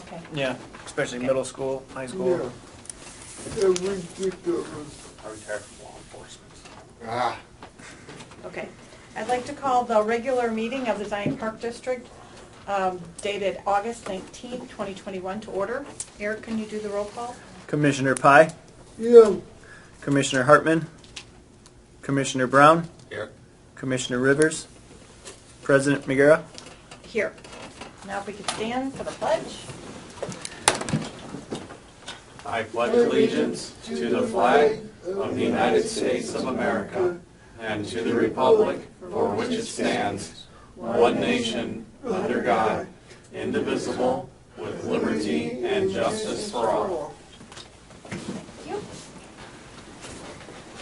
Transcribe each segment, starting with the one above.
Okay. Yeah, especially middle school, high school. Yeah. Ridiculous. I retired from law enforcement. Ah. Okay. I'd like to call the regular meeting of the Zion Park District dated August 19th, 2021 to order. Eric, can you do the roll call? Commissioner Pye, Yeah. Commissioner Hartman, Commissioner Brown, Here. Commissioner Rivers, President McGarrah. Here. Now if we could stand for the pledge. I pledge allegiance to the flag of the United States of America and to the republic for which it stands, one nation, under God, indivisible, with liberty and justice for all. Thank you.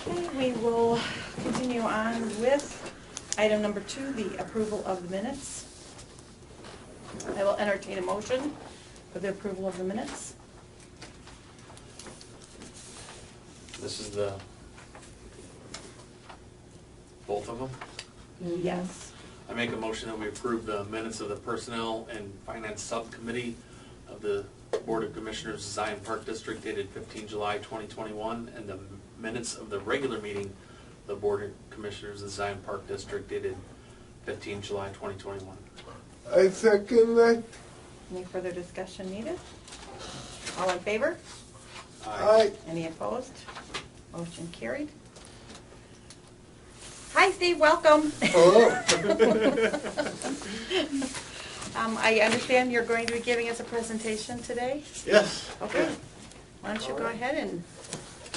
Okay, we will continue on with item number 2, the approval of the minutes. I will entertain a motion for the approval of the minutes. This is the, both of them? Yes. I make a motion that we approve the minutes of the Personnel and Finance Subcommittee of the Board of Commissioners of Zion Park District dated 15 July 2021 and the minutes of the regular meeting of the Board of Commissioners of Zion Park District dated 15 July 2021. I second that. Any further discussion needed? All in favor? Aye. Any opposed? Motion carried. Hi, Steve, welcome. Hello. I understand you're going to be giving us a presentation today? Yes. Okay. Why don't you go ahead and,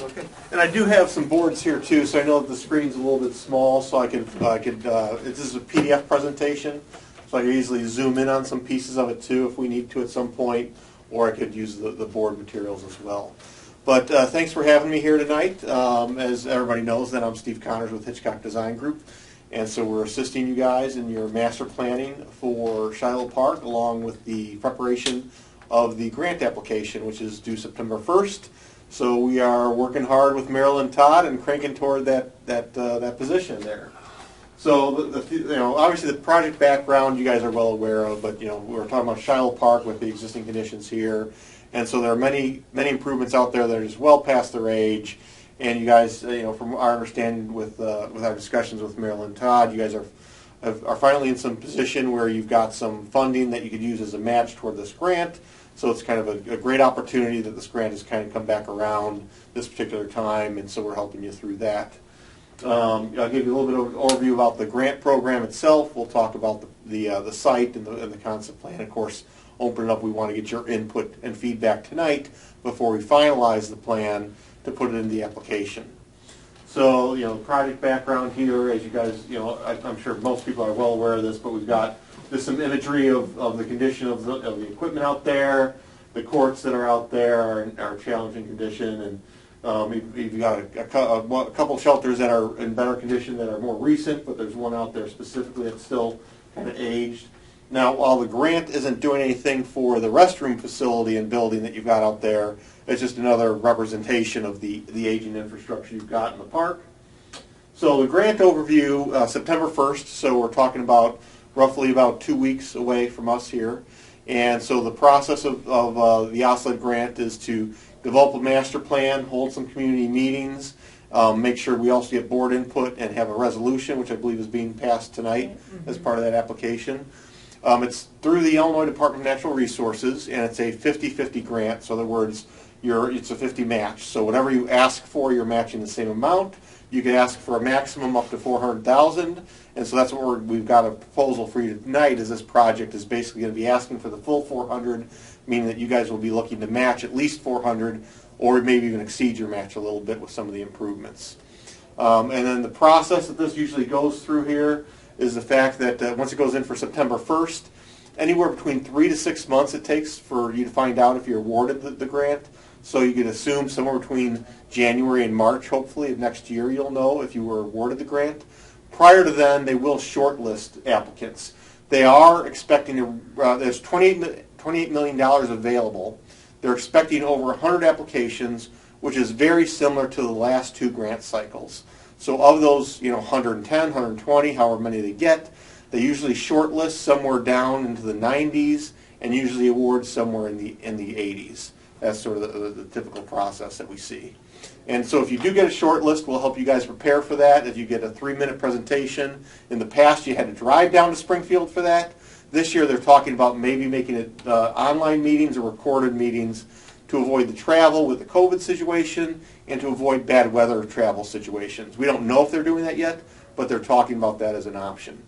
Okay. And I do have some boards here too, so I know that the screen's a little bit small, so this is a PDF presentation, so I can easily zoom in on some pieces of it too if we need to at some point, or I could use the board materials as well. But thanks for having me here tonight. As everybody knows, then I'm Steve Connors with Hitchcock Design Group. And so we're assisting you guys in your master planning for Shiloh Park, along with the preparation of the grant application, which is due September 1st. So we are working hard with Marilyn Todd and cranking toward that position there. So obviously the project background you guys are well aware of, but we're talking about Shiloh Park with the existing conditions here. And so there are many improvements out there that are just well past their age. And you guys, from our understanding with our discussions with Marilyn Todd, you guys are finally in some position where you've got some funding that you could use as a match toward this grant. So it's kind of a great opportunity that this grant has kind of come back around this particular time, and so we're helping you through that. I'll give you a little bit of an overview about the grant program itself. We'll talk about the site and the concept plan. Of course, open it up. We want to get your input and feedback tonight before we finalize the plan to put it in the application. So, project background here, as you guys, I'm sure most people are well aware of this, but we've got just some imagery of the condition of the equipment out there. The courts that are out there are challenging condition, and you've got a couple shelters that are in better condition that are more recent, but there's one out there specifically that's still kind of aged. Now, while the grant isn't doing anything for the restroom facility and building that you've got out there, it's just another representation of the aging infrastructure you've got in the park. So the grant overview, September 1st, so we're talking about roughly about 2 weeks away from us here. And so the process of the Auslan grant is to develop a master plan, hold some community meetings, make sure we also get board input and have a resolution, which I believe is being passed tonight as part of that application. It's through the Illinois Department of Natural Resources, and it's a 50-50 grant. So in other words, it's a 50 match. So whatever you ask for, you're matching the same amount. You can ask for a maximum up to $400,000, and so that's what we've got a proposal for you tonight. Is this project is basically going to be asking for the full 400, meaning that you guys will be looking to match at least 400, or maybe even exceed your match a little bit with some of the improvements. And then the process that this usually goes through here is the fact that once it goes in for September 1st, anywhere between 3 to 6 months it takes for you to find out if you're awarded the grant. So you can assume somewhere between January and March, hopefully, of next year you'll know if you were awarded the grant. Prior to then, they will shortlist applicants. They are expecting there's $28 million available. They're expecting over 100 applications, which is very similar to the last 2 grant cycles. So of those, 110, 120, however many they get, they usually shortlist somewhere down into the 90s, and usually awards somewhere in the 80s. That's sort of the typical process that we see. And so if you do get a short list, we'll help you guys prepare for that. If you get a 3-minute presentation, in the past you had to drive down to Springfield for that. This year they're talking about maybe making it online meetings or recorded meetings to avoid the travel with the COVID situation and to avoid bad weather travel situations. We don't know if they're doing that yet, but they're talking about that as an option.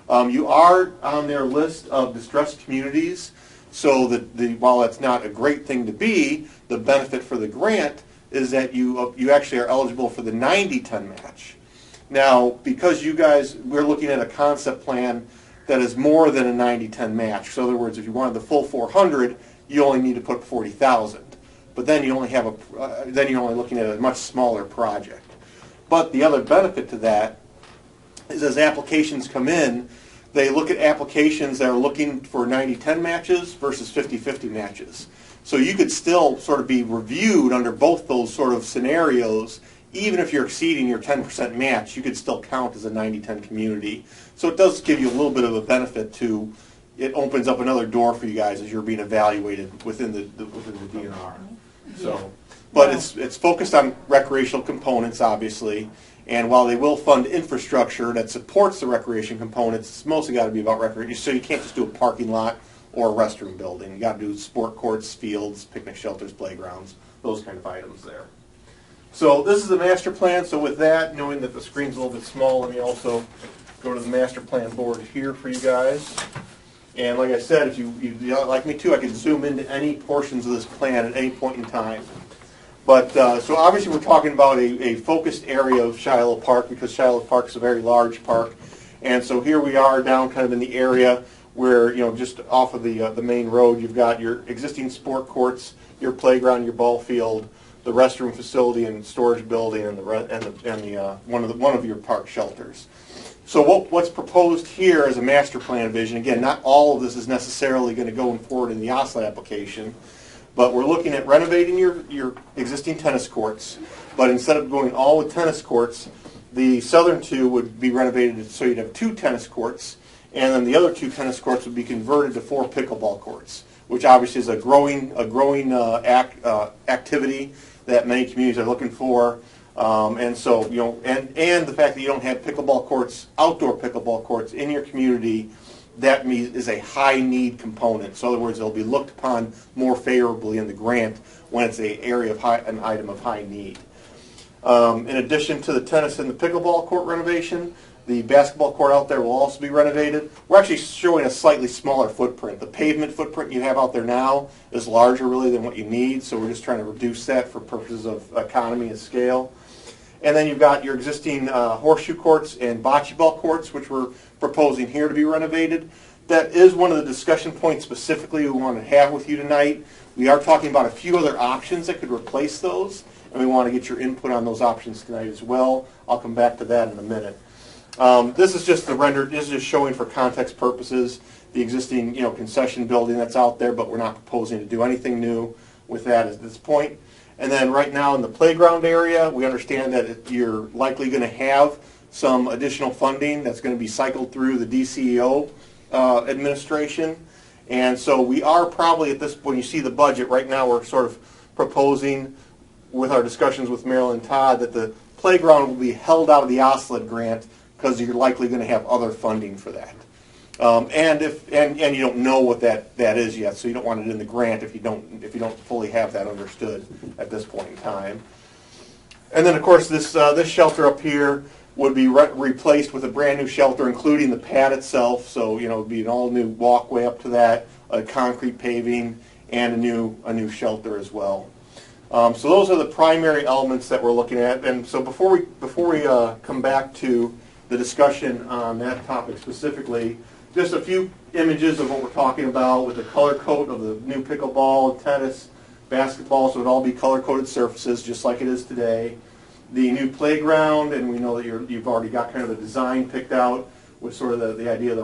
You are on their list of distressed communities, so while that's not a great thing to be, the benefit for the grant is that you actually are eligible for the 90-10 match. Now, because you guys, we're looking at a concept plan that is more than a 90-10 match. So in other words, if you wanted the full 400, you only need to put 40,000. But then you only have then you're only looking at a much smaller project. But the other benefit to that is as applications come in, they look at applications that are looking for 90-10 matches versus 50-50 matches. So you could still sort of be reviewed under both those sort of scenarios. Even if you're exceeding your 10% match, you could still count as a 90-10 community. So it does give you a little bit of a benefit to, it opens up another door for you guys as you're being evaluated within the DNR. So, but it's focused on recreational components, obviously. And while they will fund infrastructure that supports the recreation components, it's mostly got to be about recreation. So you can't just do a parking lot or a restroom building. You got to do sport courts, fields, picnic shelters, playgrounds, those kind of items there. So this is the master plan. So with that, knowing that the screen's a little bit small, let me also go to the master plan board here for you guys. And like I said, if you'd like me to, I can zoom into any portions of this plan at any point in time. But so obviously we're talking about a focused area of Shiloh Park, because Shiloh Park is a very large park. And so here we are down kind of in the area where, you know, just off of the main road, you've got your existing sport courts, your playground, your ball field, the restroom facility and storage building, and one of your park shelters. So what's proposed here as a master plan vision, again, not all of this is necessarily going to go forward in the Auslan application, but we're looking at renovating your existing tennis courts, but instead of going all with tennis courts, the southern two would be renovated so you'd have 2 tennis courts, and then the other 2 tennis courts would be converted to 4 pickleball courts, which obviously is a growing activity that many communities are looking for. And so, you know, and the fact that you don't have pickleball courts, outdoor pickleball courts in your community, that is a high need component. So in other words, it'll be looked upon more favorably in the grant when it's an item of high need. In addition to the tennis and the pickleball court renovation, the basketball court out there will also be renovated. We're actually showing a slightly smaller footprint. The pavement footprint you have out there now is larger really than what you need, so we're just trying to reduce that for purposes of economy and scale. And then you've got your existing horseshoe courts and bocce ball courts, which we're proposing here to be renovated. That is one of the discussion points specifically we want to have with you tonight. We are talking about a few other options that could replace those, and we want to get your input on those options tonight as well. I'll come back to that in a minute. This is just the render. This is just showing for context purposes the existing, you know, concession building that's out there, but we're not proposing to do anything new with that at this point. And then right now in the playground area, we understand that you're likely going to have some additional funding that's going to be cycled through the DCEO administration. And so we are probably at this point, when you see the budget, right now we're sort of proposing with our discussions with Marilyn and Todd that the playground will be held out of the Auslan grant because you're likely going to have other funding for that. And you don't know what that is yet, so you don't want it in the grant if you don't fully have that understood at this point in time. And then of course this shelter up here would be replaced with a brand new shelter, including the pad itself. So you know, it'd be an all new walkway up to that, concrete paving, and a new shelter as well. So those are the primary elements that we're looking at. And so before we come back to the discussion on that topic specifically, just a few images of what we're talking about with the color code of the new pickleball, tennis, basketball, so it would all be color-coded surfaces just like it is today. The new playground, and we know that you've already got kind of a design picked out with sort of the idea of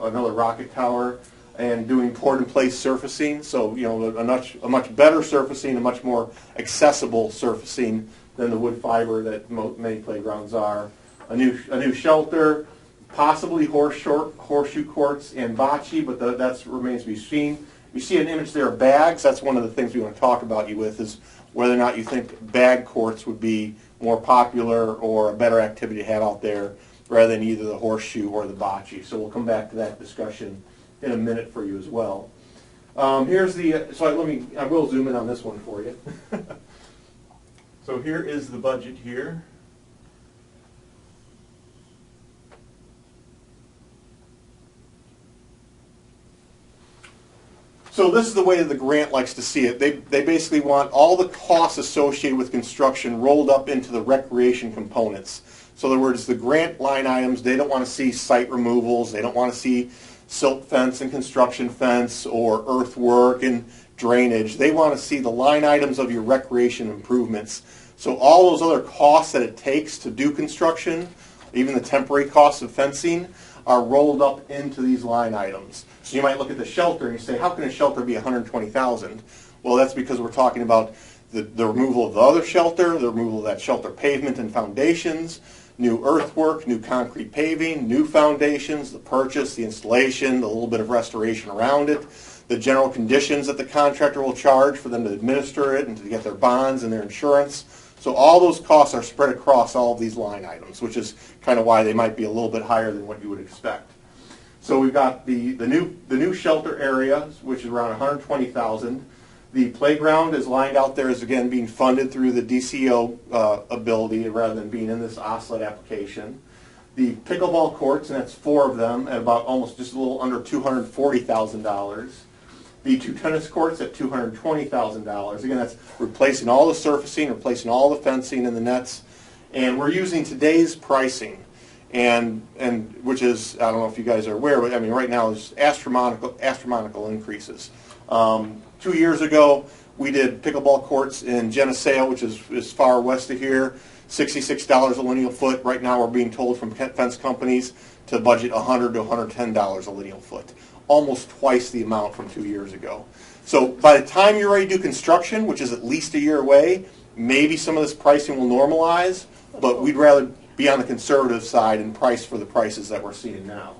another rocket tower, and doing poured-in-place surfacing, so you know a much better surfacing, a much more accessible surfacing than the wood fiber that many playgrounds are. A new shelter, possibly horseshoe courts and bocce, but that remains to be seen. You see an image there of bags. That's one of the things we want to talk about you with, is whether or not you think bag courts would be more popular or a better activity to have out there rather than either the horseshoe or the bocce. So we'll come back to that discussion in a minute for you as well. Here's the, I will zoom in on this one for you. So here is the budget here. So this is the way that the grant likes to see it. They basically want all the costs associated with construction rolled up into the recreation components. So in other words, the grant line items, they don't want to see site removals, they don't want to see silt fence and construction fence or earthwork and drainage. They want to see the line items of your recreation improvements. So all those other costs that it takes to do construction, even the temporary costs of fencing, are rolled up into these line items. So you might look at the shelter and you say, how can a shelter be $120,000? Well, that's because we're talking about the removal of the other shelter, the removal of that shelter pavement and foundations, new earthwork, new concrete paving, new foundations, the purchase, the installation, the little bit of restoration around it, the general conditions that the contractor will charge for them to administer it and to get their bonds and their insurance. So all those costs are spread across all of these line items, which is kind of why they might be a little bit higher than what you would expect. So we've got the new shelter area, which is around $120,000. The playground is lined out there as, again, being funded through the DCO ability rather than being in this Auslan application. The pickleball courts, and that's 4 of them, at about almost just a little under $240,000. The 2 tennis courts at $220,000. Again, that's replacing all the surfacing, replacing all the fencing and the nets. And we're using today's pricing, and which is, I don't know if you guys are aware, but I mean, right now is astronomical increases. 2 years ago, we did pickleball courts in Geneseo, which is far west of here, $66 a lineal foot. Right now, we're being told from fence companies to budget $100 to $110 a lineal foot. Almost twice the amount from 2 years ago. So by the time you're ready to do construction, which is at least a year away, maybe some of this pricing will normalize, but we'd rather be on the conservative side and price for the prices that we're seeing now.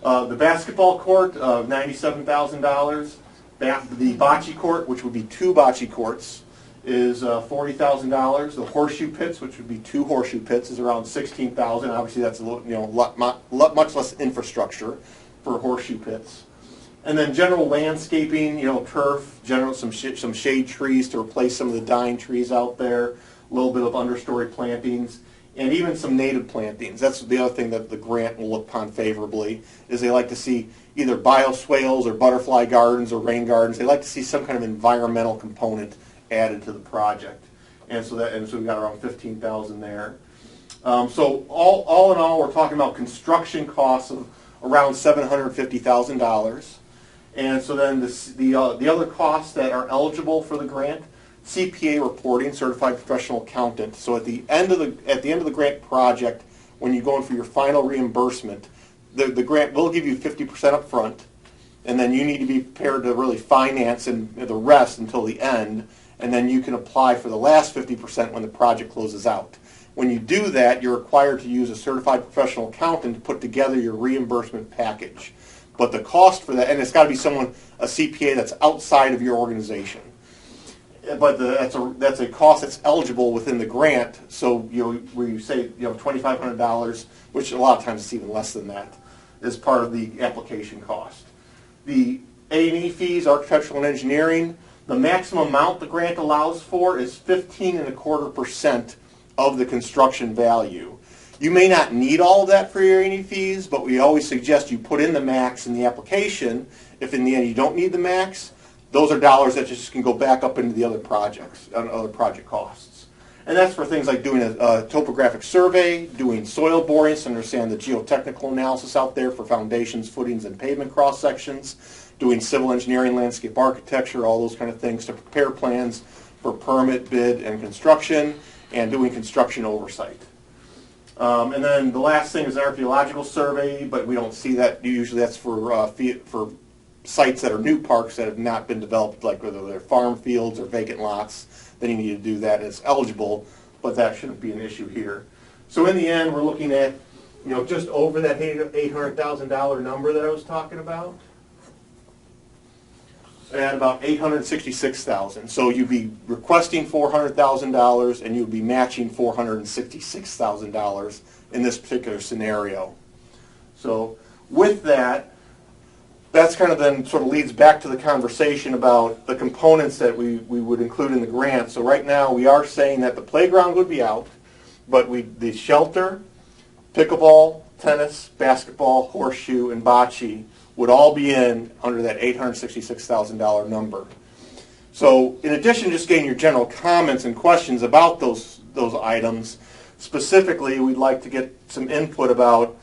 The basketball court, $97,000. The bocce court, which would be 2 bocce courts, is $40,000. The horseshoe pits, which would be 2 horseshoe pits, is around $16,000. Obviously, that's a little, much less infrastructure for horseshoe pits. And then general landscaping, turf, some shade trees to replace some of the dying trees out there, a little bit of understory plantings, and even some native plantings. That's the other thing that the grant will look upon favorably, is they like to see either bioswales or butterfly gardens or rain gardens. They like to see some kind of environmental component added to the project. And so we've got around $15,000 there. So all in all, we're talking about construction costs of around $750,000. And so then the other costs that are eligible for the grant, CPA reporting, certified professional accountant. So at the end of the grant project, when you go in for your final reimbursement, the grant will give you 50% up front, and then you need to be prepared to really finance and the rest until the end, and then you can apply for the last 50% when the project closes out. When you do that, you're required to use a certified professional accountant to put together your reimbursement package. But the cost for that, and it's got to be a CPA that's outside of your organization. But that's a cost that's eligible within the grant. So where you say $2,500, which a lot of times it's even less than that, is part of the application cost. The A&E fees, architectural and engineering, the maximum amount the grant allows for is 15.25% of the construction value. You may not need all of that for your A&E fees, but we always suggest you put in the max in the application. If in the end you don't need the max, those are dollars that just can go back up into the other projects, other project costs. And that's for things like doing a topographic survey, doing soil borings to understand the geotechnical analysis out there for foundations, footings, and pavement cross sections, doing civil engineering, landscape architecture, all those kind of things to prepare plans for permit, bid, and construction, and doing construction oversight. And then the last thing is an archaeological survey, but we don't see that. Usually that's for sites that are new parks that have not been developed, like whether they're farm fields or vacant lots. Then you need to do that. It's eligible, but that shouldn't be an issue here. So in the end, we're looking at just over that $800,000 number that I was talking about. at about $866,000. So you'd be requesting $400,000 and you'd be matching $466,000 in this particular scenario. So with that, that's kind of then sort of leads back to the conversation about the components that we would include in the grant. So right now we are saying that the playground would be out, but the shelter, pickleball, tennis, basketball, horseshoe, and bocce would all be in under that $866,000 number. So in addition to just getting your general comments and questions about those items, specifically we'd like to get some input about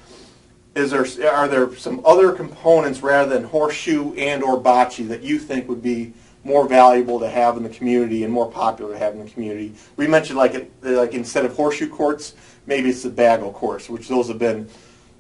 are there some other components rather than horseshoe and or bocce that you think would be more valuable to have in the community and more popular to have in the community? We mentioned like instead of horseshoe courts, maybe it's the bagel courts, which those have been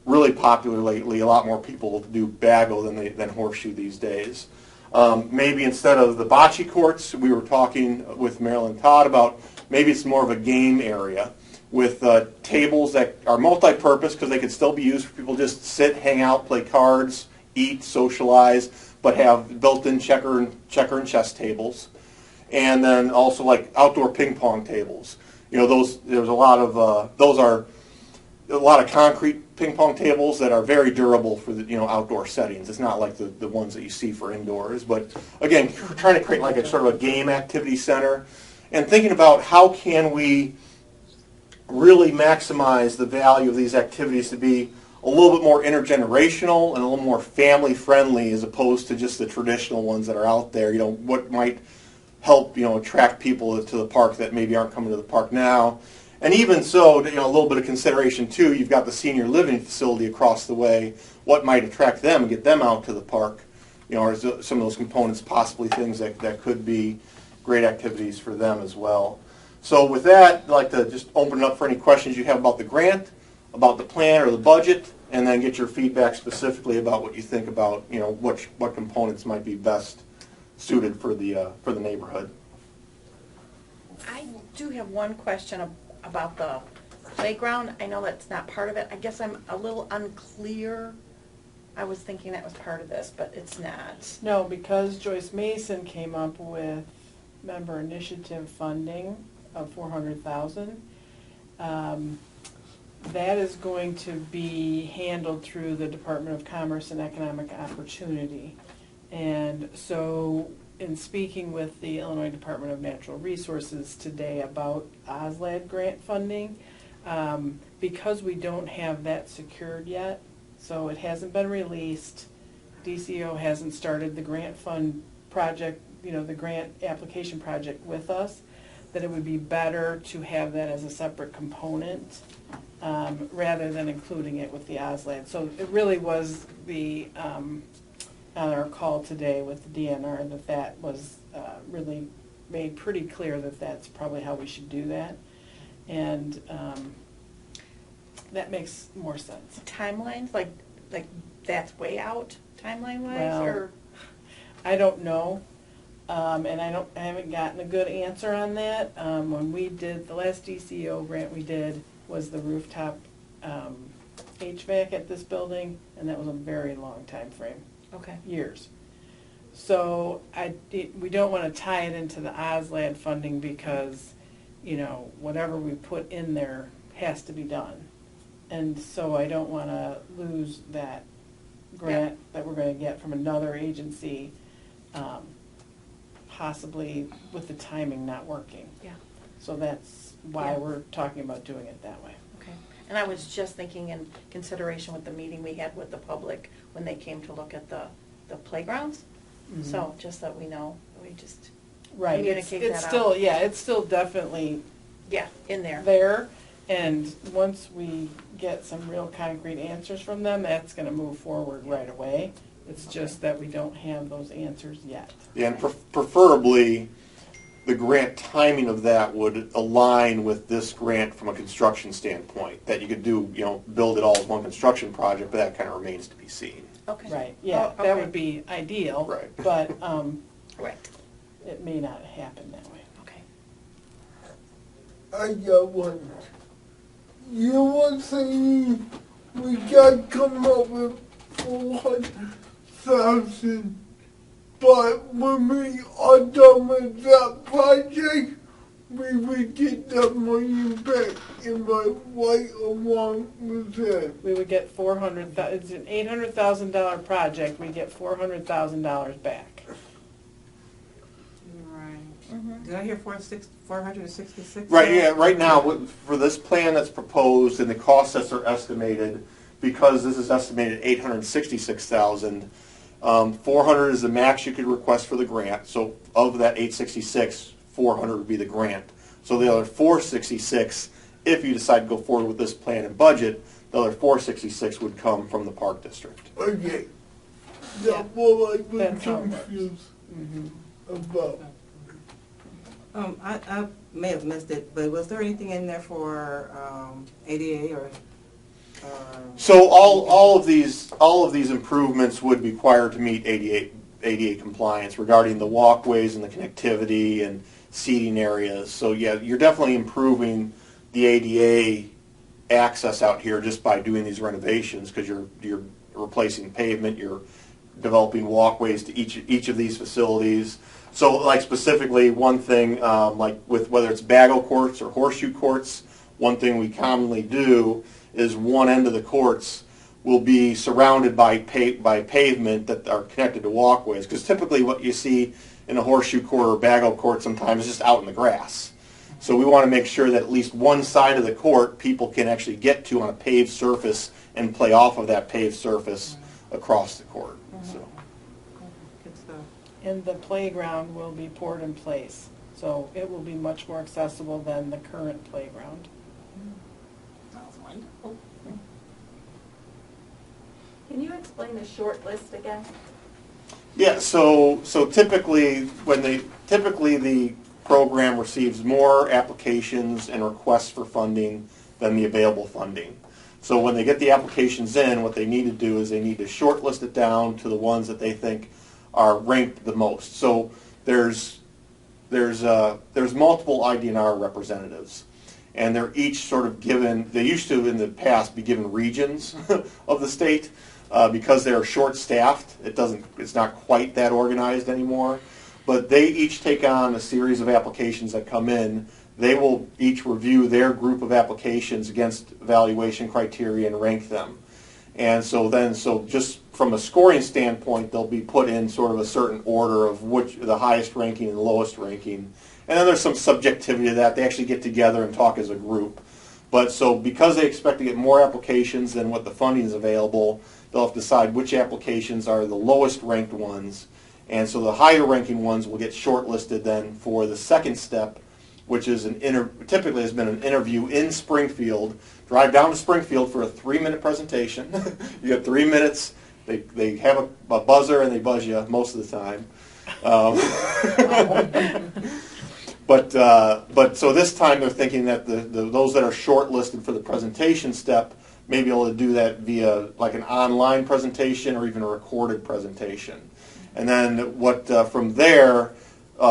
really popular lately. A lot more people do bagel than horseshoe these days. Maybe instead of the bocce courts, we were talking with Marilyn Todd about maybe it's more of a game area with tables that are multi-purpose because they could still be used for people just sit, hang out, play cards, eat, socialize, but have built-in checker and chess tables. And then also like outdoor ping pong tables. You know, there's a lot of those are a lot of concrete ping pong tables that are very durable for the outdoor settings. It's not like the ones that you see for indoors. But again, we're trying to create like a sort of a game activity center and thinking about how can we really maximize the value of these activities to be a little bit more intergenerational and a little more family friendly as opposed to just the traditional ones that are out there. What might help attract people to the park that maybe aren't coming to the park now. And even so, a little bit of consideration too, you've got the senior living facility across the way. What might attract them and get them out to the park? Are some of those components possibly things that could be great activities for them as well? So with that, I'd like to just open it up for any questions you have about the grant, about the plan or the budget, and then get your feedback specifically about what you think about what components might be best suited for the neighborhood. I do have one question about the playground. I know that's not part of it. I guess I'm a little unclear. I was thinking that was part of this, but it's not. No, because Joyce Mason came up with member initiative funding of $400,000. That is going to be handled through the Department of Commerce and Economic Opportunity. And so in speaking with the Illinois Department of Natural Resources today about Auslan grant funding, because we don't have that secured yet, so it hasn't been released, DCO hasn't started the grant fund project, the grant application project with us, that it would be better to have that as a separate component rather than including it with the Auslan. So it really was on our call today with the DNR that was really made pretty clear that that's probably how we should do that. And that makes more sense. Timelines, like that's way out timeline-wise, Well, or I don't know. And I haven't gotten a good answer on that. When we did, the last DCO grant we did was the rooftop HVAC at this building, and that was a very long time frame, okay. years. So we don't want to tie it into the Auslan funding because, whatever we put in there has to be done. And so I don't want to lose that grant that we're going to get from another agency, possibly with the timing not working. Yeah. So that's why we're talking about doing it that way. Okay. And I was just thinking in consideration with the meeting we had with the public when they came to look at the playgrounds. Mm-hmm. So just that we know, we just Right. communicate It's that still, out. yeah, it's still definitely in there. there. And once we get some real concrete answers from them, that's going to move forward right away. It's just that we don't have those answers yet. Yeah, and preferably the grant timing of that would align with this grant from a construction standpoint. That you could do, build it all as one construction project, but that kind of remains to be seen. Okay. Right, yeah, Oh, that okay. would be ideal. Right. But Right. it may not happen that way. Okay. I got one. You were saying we got to come up with $400,000 but when we are done with that project, we would get that money back in my right or wrong with that. We would get it's an $800,000 project, we get $400,000 back. Right. Did I hear 466? Right, yeah, right now, for this plan that's proposed and the costs that are estimated, because this is estimated at $866,000, 400 is the max you could request for the grant. So of that 866, 400 would be the grant. So the other 466, if you decide to go forward with this plan and budget, the other 466 would come from the park district. Okay. Yeah. That's what I was That's how it works. confused Mm-hmm. about. I may have missed it, but was there anything in there for ADA or? So all of these improvements would be required to meet ADA compliance regarding the walkways and the connectivity and seating areas. So yeah, you're definitely improving the ADA access out here just by doing these renovations, because you're replacing pavement, you're developing walkways to each of these facilities. So like specifically one thing, like with whether it's bagel courts or horseshoe courts, one thing we commonly do is one end of the courts will be surrounded by pavement that are connected to walkways. Because typically what you see in a horseshoe court or bagel court sometimes is just out in the grass. So we want to make sure that at least one side of the court people can actually get to on a paved surface and play off of that paved surface across the court. So. Good stuff. And the playground will be poured in place, so it will be much more accessible than the current playground. Sounds wonderful. Can you explain the short list again? Yeah, so typically the program receives more applications and requests for funding than the available funding. So when they get the applications in, what they need to do is they need to shortlist it down to the ones that they think are ranked the most. So there's multiple IDNR representatives, and they're each sort of given. They used to in the past be given regions of the state. Because they're short-staffed, it's not quite that organized anymore. But they each take on a series of applications that come in. They will each review their group of applications against evaluation criteria and rank them. And so just from a scoring standpoint, they'll be put in sort of a certain order of which the highest ranking and the lowest ranking. And then there's some subjectivity to that. They actually get together and talk as a group. But so because they expect to get more applications than what the funding is available, they'll have to decide which applications are the lowest ranked ones. And so the higher ranking ones will get shortlisted then for the second step, which is typically has been an interview in Springfield. Drive down to Springfield for a 3-minute presentation. You get 3 minutes. They have a buzzer and they buzz you most of the time. But so this time they're thinking that those that are shortlisted for the presentation step may be able to do that via like an online presentation or even a recorded presentation. And then from there,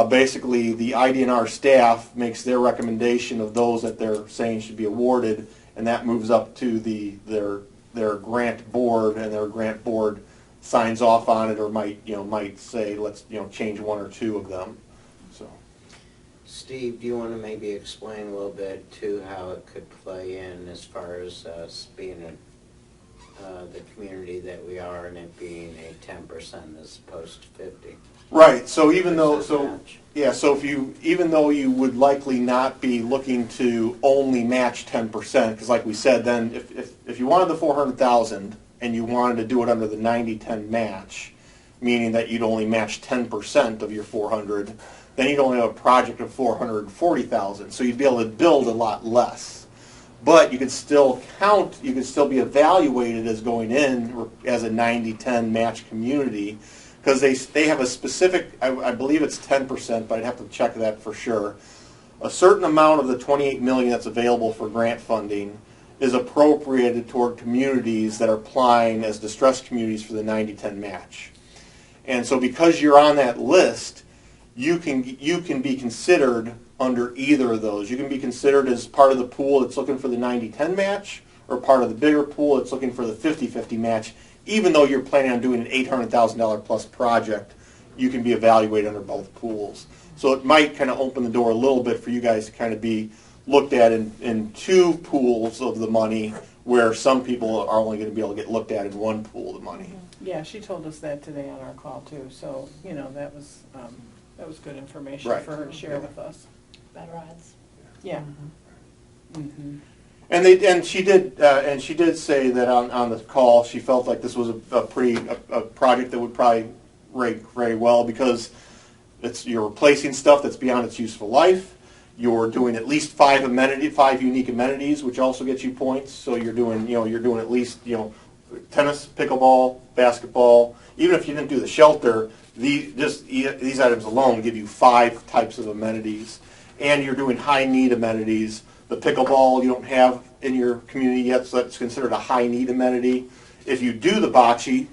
basically the IDNR staff makes their recommendation of those that they're saying should be awarded, and that moves up to their grant board, and their grant board signs off on it or might say let's change one or two of them. So. Steve, do you want to maybe explain a little bit too how it could play in as far as us being the community that we are and it being a 10% as opposed to 50? Right. So even though even though you would likely not be looking to only match 10%, because like we said, then if you wanted the 400,000 and you wanted to do it under the 90-10 match, meaning that you'd only match 10% of your 400. Then you'd only have a project of 440,000, so you'd be able to build a lot less. But you could still be evaluated as going in as a 90-10 match community, because they have a specific, I believe it's 10%, but I'd have to check that for sure. A certain amount of the $28 million that's available for grant funding is appropriated toward communities that are applying as distressed communities for the 90-10 match. And so because you're on that list, you can be considered under either of those. You can be considered as part of the pool that's looking for the 90-10 match, or part of the bigger pool that's looking for the 50-50 match, even though you're planning on doing an $800,000 plus project you can be evaluated under both pools. So it might kind of open the door a little bit for you guys to kind of be looked at in two pools of the money, where some people are only going to be able to get looked at in one pool of the money. Yeah, she told us that today on our call too, so, you know, that was good information Right. for her to share with us. Better odds. Yeah. Mm-hmm. And she did say that on the call she felt like this was a project that would probably rate very well, because you're replacing stuff that's beyond its useful life. You're doing at least 5 unique amenities, which also gets you points. So you're doing at least tennis, pickleball, basketball. Even if you didn't do the shelter, these items alone give you 5 types of amenities, and you're doing high need amenities. The pickleball you don't have in your community yet, so that's considered a high need amenity. If you do the bocce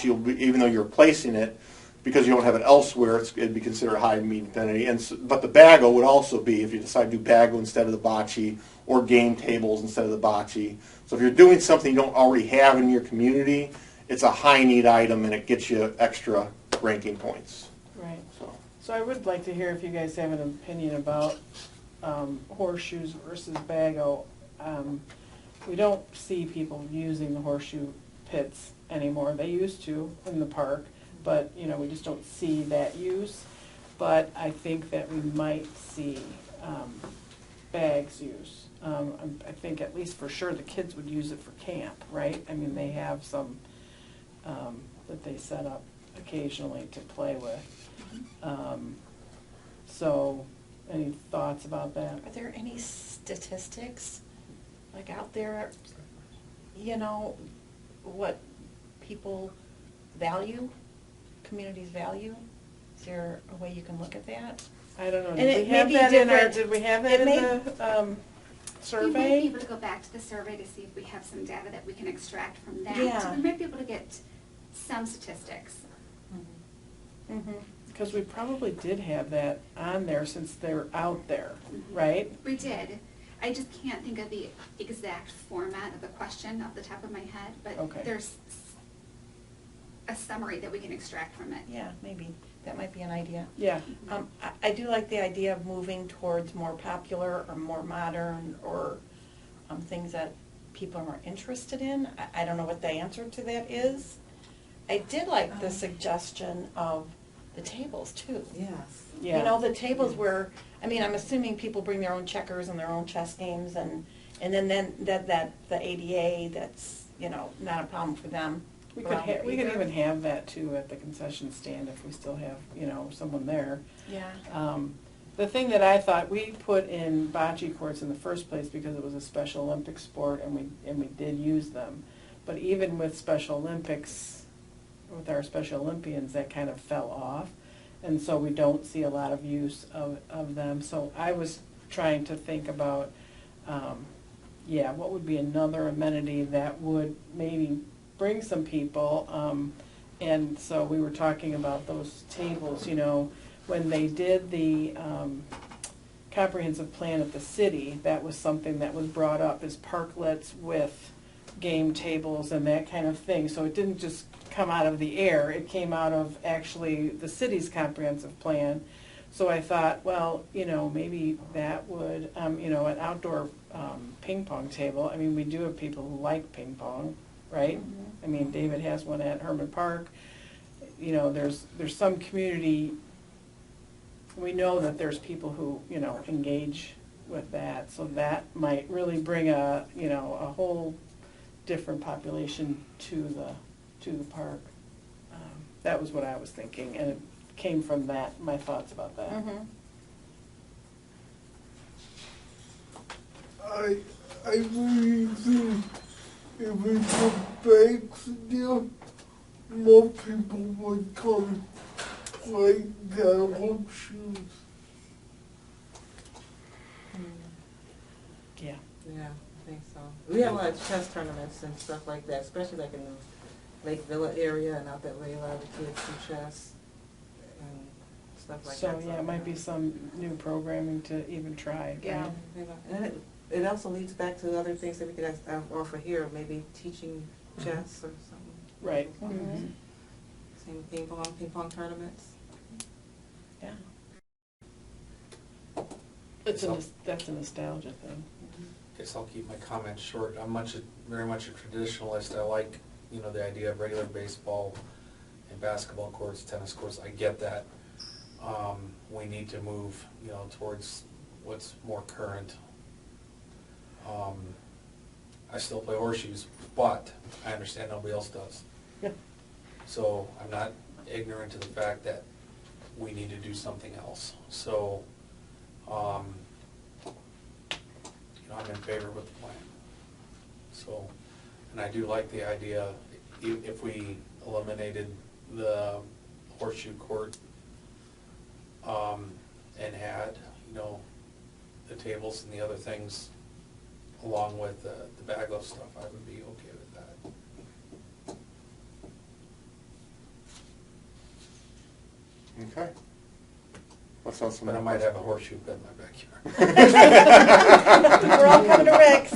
will be, even though you're replacing it, because you don't have it elsewhere, it'd be considered a high need amenity. But the bago would also be, if you decide to do bago instead of the bocce, or game tables instead of the bocce. So if you're doing something you don't already have in your community, it's a high need item and it gets you extra ranking points. Right. So I would like to hear if you guys have an opinion about horseshoes versus bago. We don't see people using the horseshoe pits anymore. They used to in the park, but we just don't see that use. But I think that we might see bags use. I think at least for sure the kids would use it for camp, right? I mean, they have some that they set up occasionally to play with. So any thoughts about that? Are there any statistics, like out there, what people value, communities value? Is there a way you can look at that? I don't know. And Did it we may have be that in our? different. Did we have that It in may- the We might be survey? able to go back to the survey to see if we have some data that we can extract from that. Yeah. So we might be able to get some statistics. Mm-hmm. Because we probably did have that on there since they're out there, right? We did. I just can't think of the exact format of the question off the top of my head, but Okay. there's a summary that we can extract from it. Yeah, maybe. That might be an idea. Yeah. I do like the idea of moving towards more popular or more modern, or things that people are more interested in. I don't know what the answer to that is. I did like the suggestion of the tables too. Yes. Yeah. The tables where, I'm assuming people bring their own checkers and their own chess games, and then that the ADA, that's, not a problem for them. We could around there we could either. even have that too at the concession stand if we still have, someone there. Yeah. The thing that I thought, we put in bocce courts in the first place because it was a Special Olympics sport and we did use them. But even with Special Olympics, with our Special Olympians, that kind of fell off. And so we don't see a lot of use of them. So I was trying to think about, what would be another amenity that would maybe bring some people. And so we were talking about those tables, when they did the comprehensive plan at the city, that was something that was brought up as parklets with game tables and that kind of thing. So it didn't just come out of the air, it came out of actually the city's comprehensive plan. So I thought, well, maybe that would, an outdoor ping pong table. We do have people who like ping pong, right? Mm-hmm. David has one at Herman Park. There's some community, we know that there's people who, engage with that. So that might really bring a whole different population to the park. That was what I was thinking, and it came from that, my thoughts about that. Mm-hmm. I really think if it's a big deal, more people would come play their horseshoes. Yeah. Yeah, I think so. We have a lot of chess tournaments and stuff like that, especially like in the Lake Villa area and out that way, a lot of the kids do chess and stuff like that. So, yeah, it might be some new programming to even try. Yeah. right? And it also leads back to other things that we could offer here, maybe teaching chess or something. Right. Mm-hmm. and ping pong tournaments. Yeah. That's a nostalgia thing. Guess I'll keep my comments short. I'm very much a traditionalist. I like, the idea of regular baseball and basketball courts, tennis courts. I get that. We need to move, towards what's more current. I still play horseshoes, but I understand nobody else does. Yeah. So I'm not ignorant to the fact that we need to do something else. So, I'm in favor with the plan. So, and I do like the idea, if we eliminated the horseshoe court, and had, the tables and the other things along with the bagel stuff, I would be okay with that. Okay. That sounds But I might have a horseshoe pit in my backyard. We're all coming to Rick's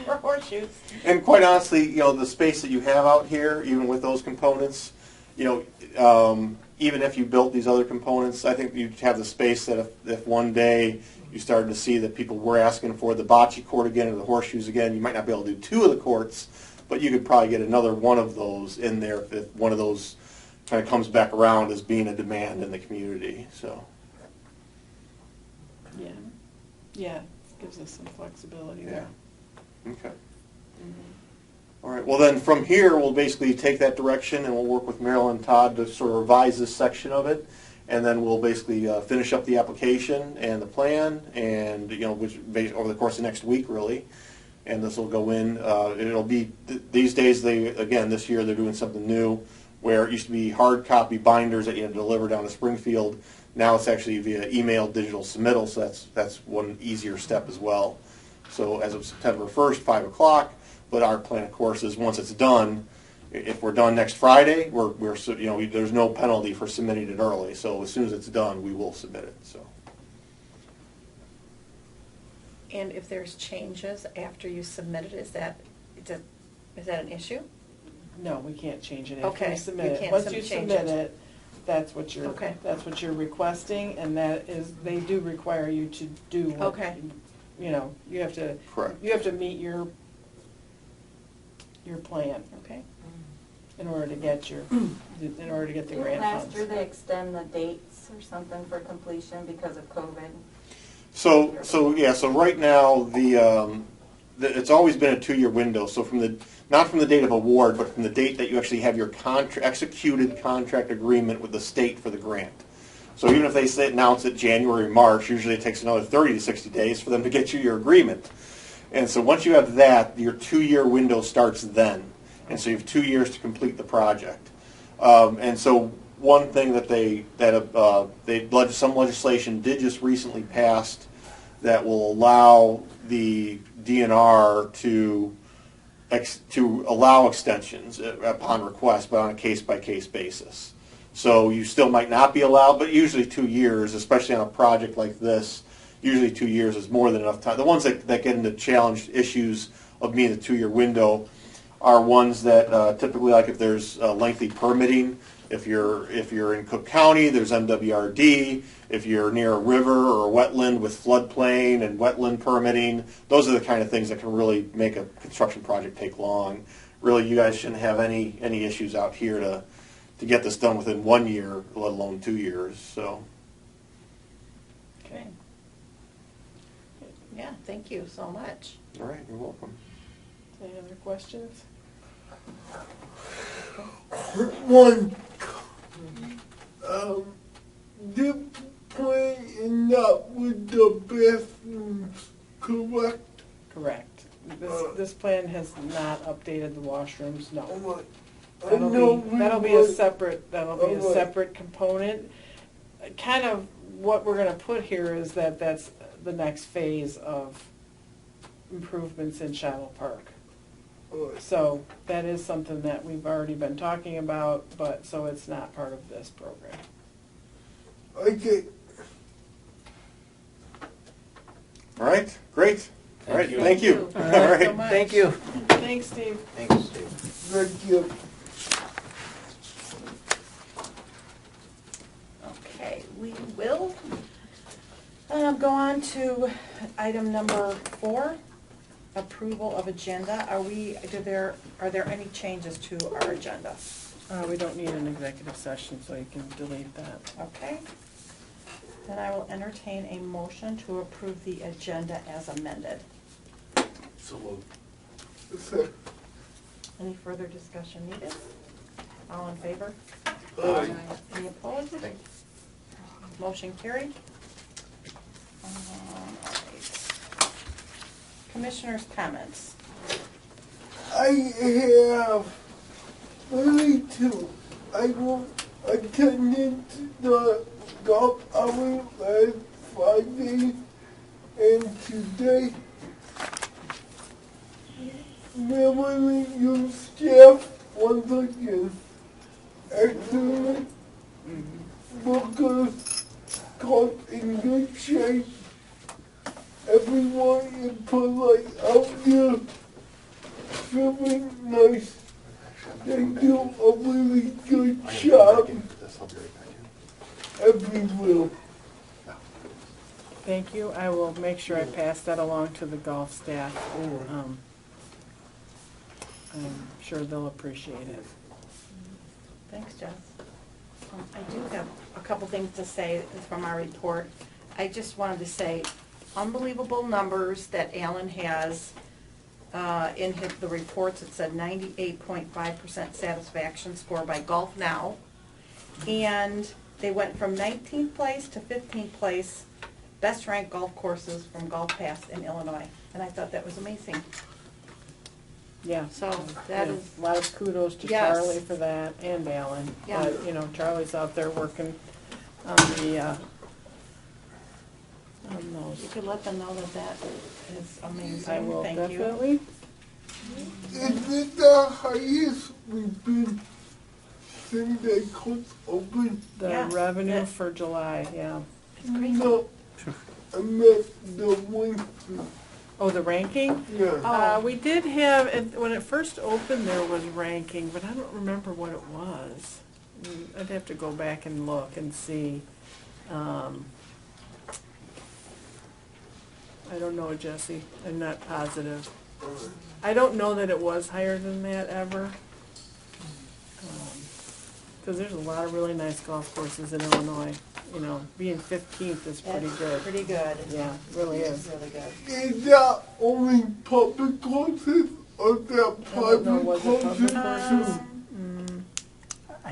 for horseshoes. And quite honestly, the space that you have out here, even with those components, even if you built these other components, I think you'd have the space that if one day you started to see that people were asking for the bocce court again or the horseshoes again, you might not be able to do 2 of the courts, but you could probably get another one of those in there if one of those kind of comes back around as being a demand in the community. So. Yeah, gives us some flexibility there. Okay. All right. Well, then from here, we'll basically take that direction, and we'll work with Meryl and Todd to sort of revise this section of it, and then we'll basically finish up the application and the plan, and which over the course of next week, really. And this will go in. It'll be these days. This year they're doing something new, where it used to be hard copy binders that you had to deliver down to Springfield. Now it's actually via email digital submittal, so that's one easier step as well. So as of September 1st, 5 o'clock. But our plan, of course, is once it's done, if we're done next Friday, there's no penalty for submitting it early. So as soon as it's done, we will submit it. So. And if there's changes after you submit it, is that an issue? No, we can't change it Okay, after we submit you it. can't Once you change submit it. it, that's what you're requesting, and they do require you to do what, Okay. you have to. Correct. You have to meet your plan Okay. in order to get the grant Last funds. year they extend the dates or something for completion because of COVID. So right now it's always been a 2-year window. So not from the date of award, but from the date that you actually have your executed contract agreement with the state for the grant. So even if they say announce it January, March, usually it takes another 30 to 60 days for them to get you your agreement. And so once you have that, your 2-year window starts then. And so you have 2 years to complete the project. And so one thing that some legislation did just recently passed that will allow the DNR to allow extensions upon request, but on a case-by-case basis. So you still might not be allowed, but usually 2 years, especially on a project like this, usually 2 years is more than enough time. The ones that get into challenged issues of being the 2-year window are ones that typically, like if there's lengthy permitting, if you're in Cook County, there's MWRD. If you're near a river or a wetland with floodplain and wetland permitting, those are the kind of things that can really make a construction project take long. Really, you guys shouldn't have any issues out here to get this done within 1 year, let alone 2 years. So. Okay. Yeah, thank you so much. All right, you're welcome. Any other questions? One, the plan is not with the bathrooms, correct? Correct. This plan has not updated the washrooms, no. I know That'll be a separate component. Kind of what we're gonna put here is that's the next phase of improvements in Shiloh Park. So that is something that we've already been talking about, but so it's not part of this program. Okay. All right, great. All right, you. thank you. Thank you. All right. So much. Thank you. Thanks, Steve. Thanks, Steve. Thank you. Go on to item number 4, approval of agenda. Are there any changes to our agenda? We don't need an executive session, so you can delete that. Okay. Then I will entertain a motion to approve the agenda as amended. So moved. So, Any further discussion needed? All in favor? Aye. Any opposed? Motion carried. All right. Commissioners' comments. I have really two. I attended the golf outing last Friday and today. Really your staff once again. Excellent. Workers got in good shape. Everyone is polite out there. Feeling nice. They do a really good job everywhere. Thank you. I will make sure I pass that along to the golf staff. I'm sure they'll appreciate it. Thanks, Jess. I do have a couple things to say from our report. I just wanted to say, unbelievable numbers that Alan has in the reports. It said 98.5% satisfaction score by Golf Now. And they went from 19th place to 15th place, best ranked golf courses from Golf Pass in Illinois. And I thought that was amazing. Yeah. So that Yeah, is, a lot of kudos to Yes. Charlie for that and Alan. Yeah. But, you know, Charlie's out there working on the, on you those. could let them know that that is amazing. I will Thank you. definitely. Is it the highest we've been since they could open? The Yes, revenue that- for July, yeah. It's crazy. No, I meant the one. Oh, the ranking? Yeah. Oh. We did have, when it first opened, there was ranking, but I don't remember what it was. I'd have to go back and look and see. I don't know, Jesse. I'm not positive. I don't know that it was higher than that ever. Because there's a lot of really nice golf courses in Illinois. You know, being 15th is pretty That's good. Pretty good. Yeah, it really It's is. really good. Is that only public courses or that I don't know, private was it courses public too?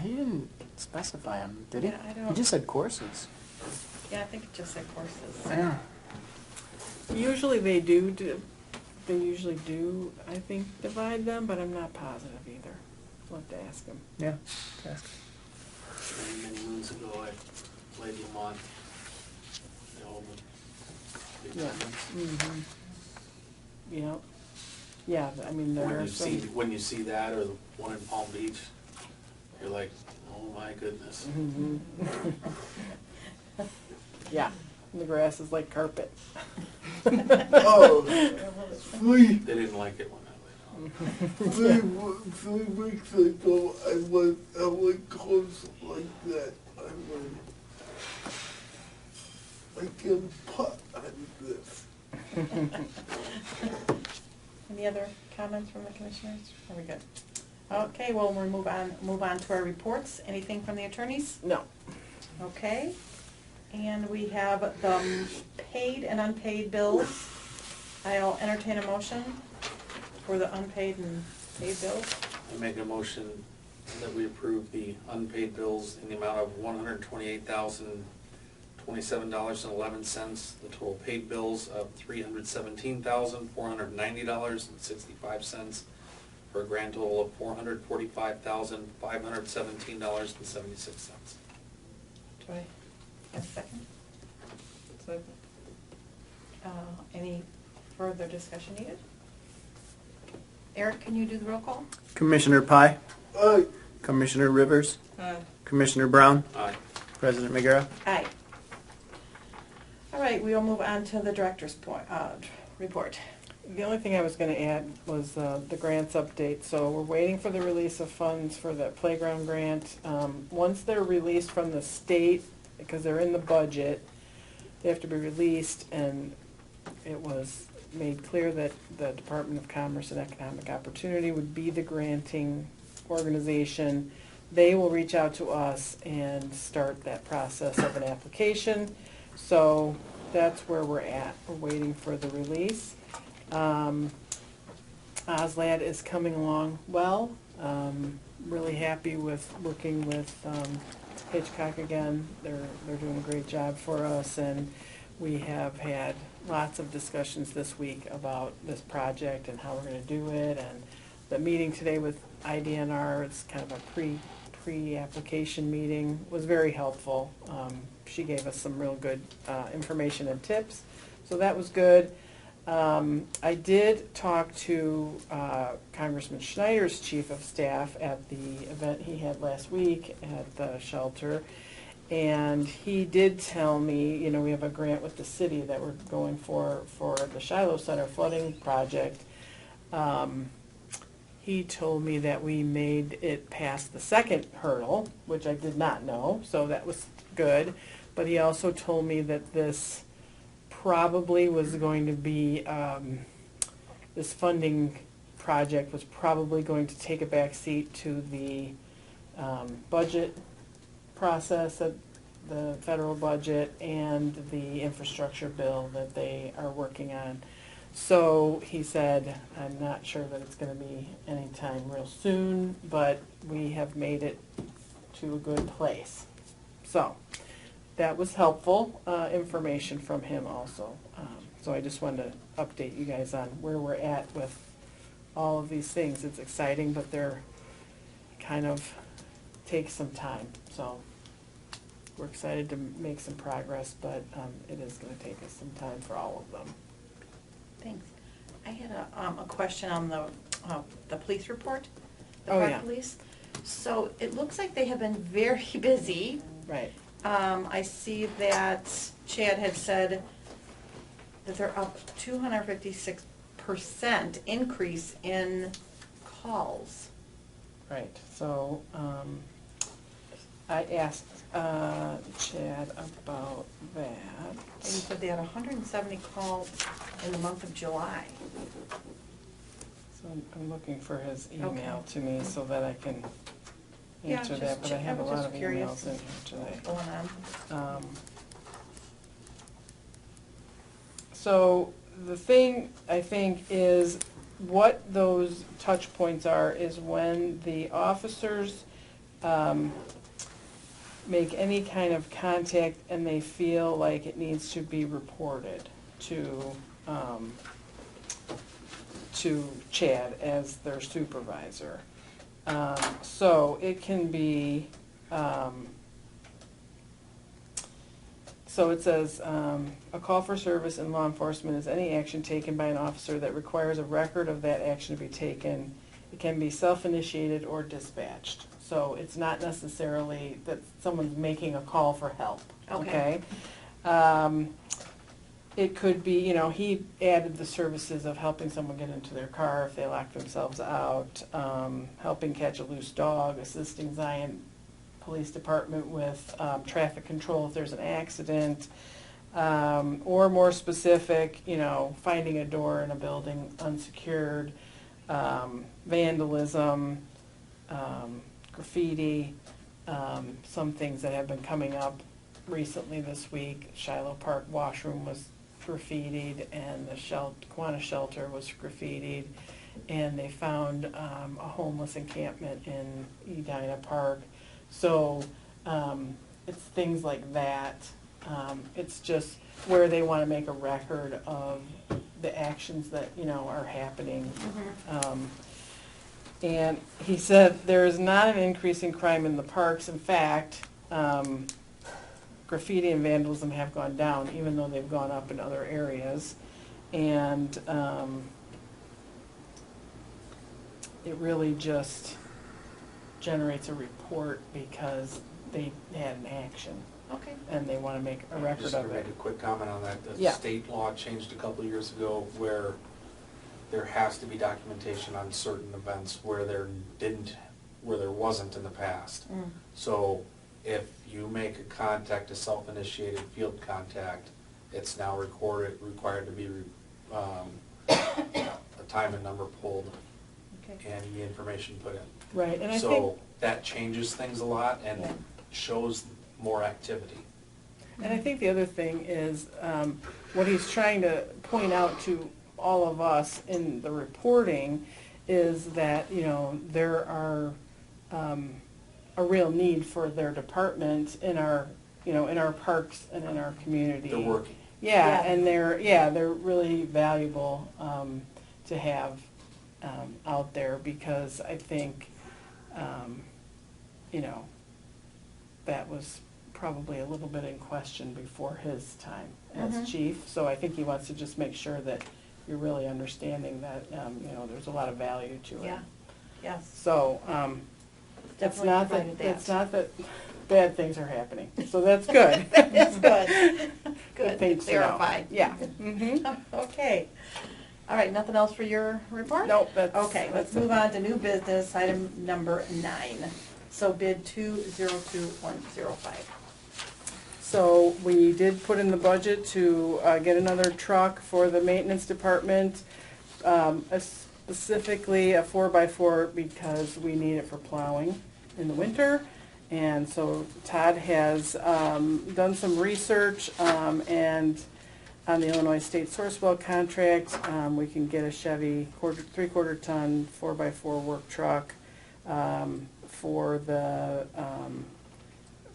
He didn't specify them, did he? Yeah, I don't- He just said courses. Yeah, I think it just said courses. Yeah. Usually they usually do, I think, divide them, but I'm not positive either. I'll have to ask them. Yeah. Okay. Many moons ago, I played Lamont. Yeah. Mm-hmm. Yeah. Yeah, I mean, there When are you see, some. when you see that or the one in Palm Beach, you're like, oh my goodness. Mhm. Yeah, and the grass is like carpet. Oh, three They didn't like it when I laid on. 3 weeks ago, I went a course like that. I can putt on this. Any other comments from the commissioners? Are we good? Okay, well, we'll move on to our reports. Anything from the attorneys? No. Okay. And we have the paid and unpaid bills. I'll entertain a motion for the unpaid and paid bills. I make a motion that we approve the unpaid bills in the amount of $128,027.11. The total paid bills of $317,490.65 for a grand total of $445,517.76. Do I have a second? Second. Any further discussion needed? Eric, can you do the roll call? Commissioner Pye, Aye. Commissioner Rivers, Aye. Commissioner Brown, Aye. President McGarrah. Aye. All right, we'll move on to the director's report. The only thing I was going to add was the grants update. So we're waiting for the release of funds for the playground grant. Once they're released from the state, because they're in the budget, they have to be released, and it was made clear that the Department of Commerce and Economic Opportunity would be the granting organization. They will reach out to us and start that process of an application. So that's where we're at. We're waiting for the release. Auslan is coming along well. Really happy with working with Hitchcock again. They're doing a great job for us, and we have had lots of discussions this week about this project and how we're going to do it. And the meeting today with IDNR, it's kind of a pre-application meeting, was very helpful. She gave us some real good information and tips, so that was good. I did talk to Congressman Schneider's chief of staff at the event he had last week at the shelter, and he did tell me, you know, we have a grant with the city that we're going for the Shiloh Center flooding project. He told me that we made it past the second hurdle, which I did not know, so that was good. But he also told me that this probably was going to be, this funding project was probably going to take a back seat to the budget process, of the federal budget, and the infrastructure bill that they are working on. So he said, I'm not sure that it's going to be anytime real soon, but we have made it to a good place. So that was helpful information from him also. So I just wanted to update you guys on where we're at with all of these things. It's exciting, but they're kind of take some time. So we're excited to make some progress, but it is going to take us some time for all of them. Thanks. I had a question on the police report, the Oh, park yeah. police. So it looks like they have been very busy. Right. I see that Chad had said that they're up 256% increase in calls. Right. So I asked Chad about that. And he said they had 170 calls in the month of July. So I'm looking for his email Okay. to me so that I can Yeah, answer just that, but I have a was lot just of curious emails in here today. What's going on? So the thing, I think, is what those touch points are is when the officers make any kind of contact and they feel like it needs to be reported to Chad as their supervisor. So it can be, so it says, a call for service in law enforcement is any action taken by an officer that requires a record of that action to be taken. It can be self-initiated or dispatched. So it's not necessarily that someone's making a call for help, Okay. It could be, you know, he added the services of helping someone get into their car if they lock themselves out, helping catch a loose dog, assisting Zion Police Department with traffic control if there's an accident, or more specific, you know, finding a door in a building unsecured, vandalism, graffiti, some things that have been coming up recently this week. Shiloh Park washroom was graffitied, and the Kiwanis shelter was graffitied, and they found a homeless encampment in Edina Park. So it's things like that. It's just where they want to make a record of the actions that, you know, are happening. And he said there is not an increase in crime in the parks. In fact, graffiti and vandalism have gone down, even though they've gone up in other areas. And it really just generates a report because they had an action Okay. and they want to make a record Just of to it. make a quick comment on that. The Yeah. state law changed a couple of years ago where there has to be documentation on certain events where there wasn't in the past. Mm. So if you make a contact, a self-initiated field contact, it's now required to be a time and number pulled Okay. and the information put in. Right, and I think, So that changes things a lot and Yeah. shows more activity. and I think the other thing is, what he's trying to point out to all of us in the reporting is that, you know, there are, a real need for their department in our, you know, in our parks and in our community. They're working. Yeah, Yeah. and they're really valuable to have out there, because I think, you know, that was probably a little bit in question before his time as Mhm. chief. So I think he wants to just make sure that you're really understanding that, you know, there's a lot of value to it. Yeah, yes. So, it's Definitely not provided that, that. it's not that bad things are happening, so that's good. It's good. Good things to know. Clarified. Yeah. Mhm. Okay. All right, nothing else for your report? Nope, that's. Okay, let's that's it. move on to new business, item number 9. So bid 202105. So we did put in the budget to get another truck for the maintenance department, specifically a 4x4 because we need it for plowing in the winter. And so Todd has done some research, and on the Illinois State Sourcewell contract, we can get a Chevy 3/4 ton 4x4 work truck for the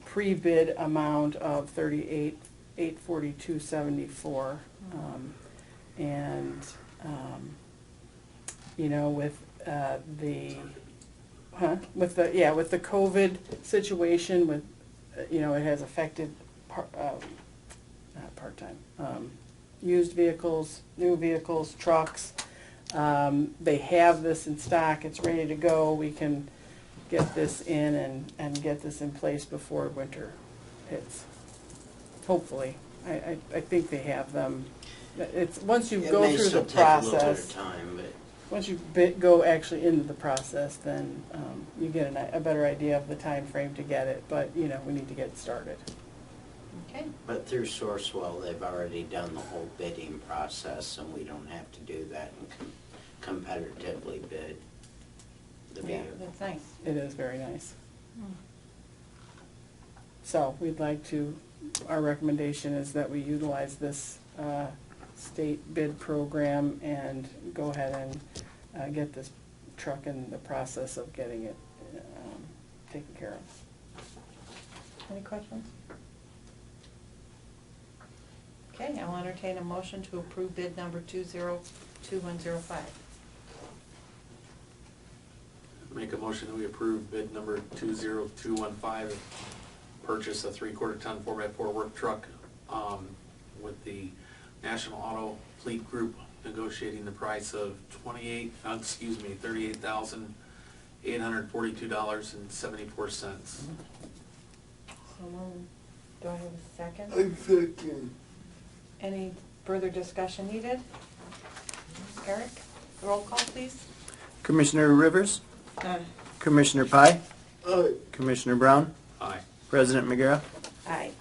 pre-bid amount of $38,842.74, and you know, with the COVID situation, with you know, it has affected not part-time, used vehicles, new vehicles, trucks. They have this in stock, it's ready to go. We can get this in and get this in place before winter hits. Hopefully. I think they have them. It's, once you go through the process, once you go actually into the process, then you get a better idea of the time frame to get it. But, you know, we need to get started. Okay. But through Sourcewell, they've already done the whole bidding process, and we don't have to do that and competitively bid the Yeah, vehicle. that's nice. It is very nice. So we'd like to, our recommendation is that we utilize this state bid program and go ahead and get this truck in the process of getting it taken care of. Any questions? Okay, I'll entertain a motion to approve bid number 202105. Make a motion that we approve bid number 20215, purchase a 3/4 ton 4x4 work truck with the National Auto Fleet Group negotiating the price of $38,842.74. So do I have a second? I second. Any further discussion needed? Eric, roll call, please. Commissioner Rivers, Commissioner Pye, Aye. Commissioner Brown, Aye. President McGarrett. Aye.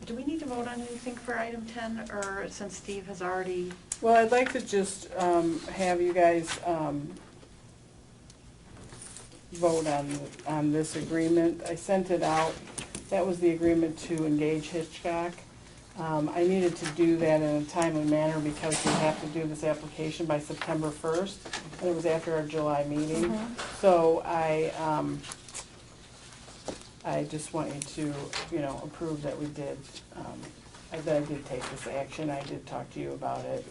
Do we need to vote on anything for item 10, or since Steve has already? Well, I'd like to just have you guys vote on this agreement. I sent it out. That was the agreement to engage Hitchcock. I needed to do that in a timely manner because we have to do this application by September 1st, and it was after our July meeting. So I just want you to, you know, approve that we did, that I did take this action. I did talk to you about it,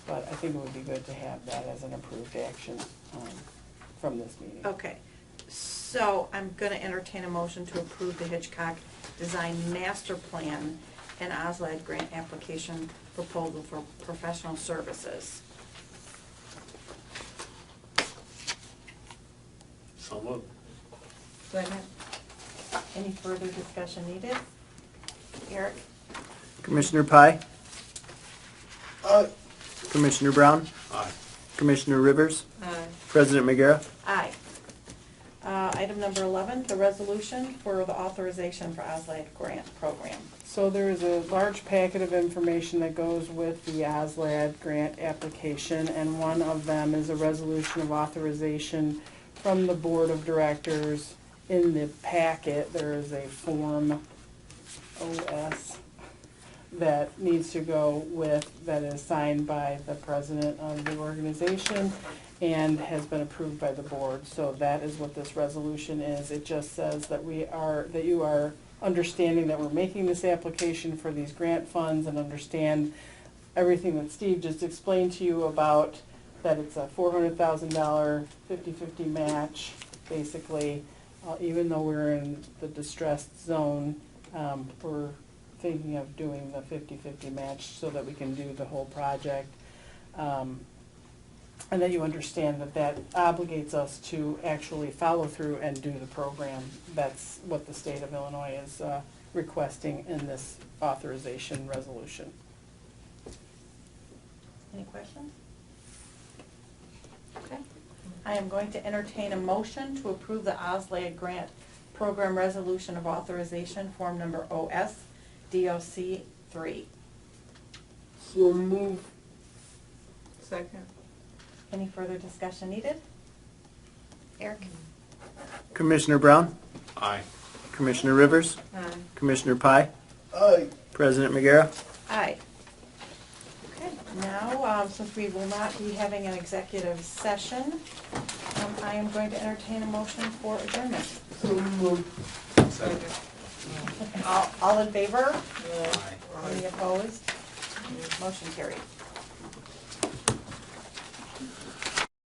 but I think it would be good to have that as an approved action from this meeting. Okay, so I'm going to entertain a motion to approve the Hitchcock Design Master Plan and Auslan Grant Application Proposal for Professional Services. So moved. Second. Any further discussion needed? Eric? Commissioner Pye, Aye. Commissioner Brown, Aye. Commissioner Rivers, Aye. President McGarrett. Aye. item number 11, the resolution for the authorization for Auslan grant program. So there is a large packet of information that goes with the OSLAD grant application, and one of them is a resolution of authorization from the Board of Directors. In the packet, there is a Form OS that needs to go with, that is signed by the president of the organization and has been approved by the board. So that is what this resolution is. It just says that that you are understanding that we're making this application for these grant funds, and understand everything that Steve just explained to you about, that it's a $400,000 50-50 match, basically. Even though we're in the distressed zone, we're thinking of doing the 50-50 match so that we can do the whole project. And that you understand that that obligates us to actually follow through and do the program. That's what the state of Illinois is requesting in this authorization resolution. Any questions? Okay. I am going to entertain a motion to approve the Auslan grant program resolution of authorization, form number OS DOC 3. So move. Second. Any further discussion needed? Eric? Commissioner Brown, Aye. Commissioner Rivers, Aye. Commissioner Pye, Aye. President McGarrett. Aye. Okay, now, since we will not be having an executive session, I am going to entertain a motion for adjournment. So move. Second. All in favor? Yeah. Any opposed? Motion carried.